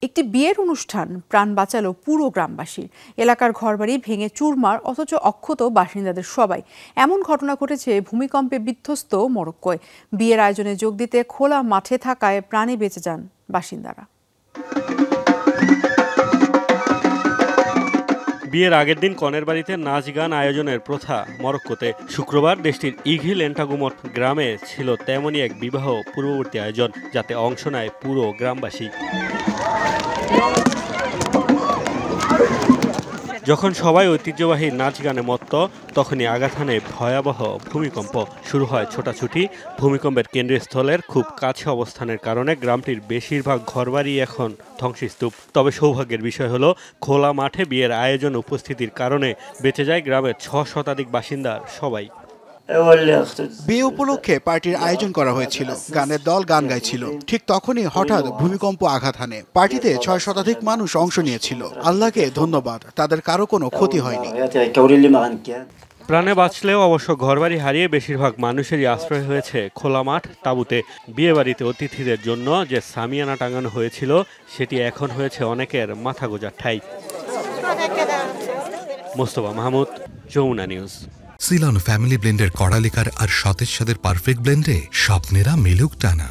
একটি বিয়ের অনুষ্ঠান প্রাণ বাঁচালো পুরো গ্রামবাসীর। এলাকার ঘরবাড়ি ভেঙে চুরমার, অথচ অক্ষত বাসিন্দাদের সবাই। এমন ঘটনা ঘটেছে ভূমিকম্পে বিধ্বস্ত মরক্কোয়। বিয়ের আয়োজনে যোগ দিতে খোলা মাঠে থাকায় প্রাণে বেঁচে যান বাসিন্দারা। বিয়ের আগের দিন কনের বাড়িতে নাচ গান আয়োজনের প্রথা মরক্কোতে। শুক্রবার দেশটির ইঘিল এন্টাগুমট গ্রামে ছিল তেমনই এক বিবাহ পূর্ববর্তী আয়োজন, যাতে অংশ নেয় পুরো গ্রামবাসী। যখন সবাই ঐতিহ্যবাহী নাচ গানে মত্ত, তখনই আঘাত হানে ভয়াবহ ভূমিকম্প। শুরু হয় ছোটাছুটি। ভূমিকম্পের কেন্দ্রস্থলের খুব কাছে অবস্থানের কারণে গ্রামটির বেশিরভাগ ঘরবাড়ি এখন ধ্বংসস্তূপ। তবে সৌভাগ্যের বিষয় হলো, খোলা মাঠে বিয়ের আয়োজন উপস্থিতির কারণে বেঁচে যায় গ্রামের ৬ শতাধিক বাসিন্দার সবাই। বিয়ে উপলক্ষে পার্টির আয়োজন করা হয়েছিল। গানের দল গান গাইছিল। ঠিক তখনই হঠাৎ ভূমিকম্প আঘাত হানে। পার্টিতে ৬ শতাধিক মানুষ অংশ নিয়েছিল। আল্লাহকে ধন্যবাদ, তাদের কারো কোনো ক্ষতি হয়নি। প্রাণে বাঁচলেও অবশ্য ঘরবাড়ি হারিয়ে বেশিরভাগ মানুষেরই আশ্রয় হয়েছে খোলা মাঠ, তাঁবুতে। বিয়েবাড়িতে অতিথিদের জন্য যে সামিয়ানা টাঙানো হয়েছিল, সেটি এখন হয়েছে অনেকের মাথা গোঁজার ঠাঁই। Mostafa Mahmud, Jamuna news. Ceylon family ব্লেন্ডের কড়া লিকার আর সতেজ স্বাদের পারফেক্ট ব্লেন্ডে স্বপ্নেরা মেলুক টানা।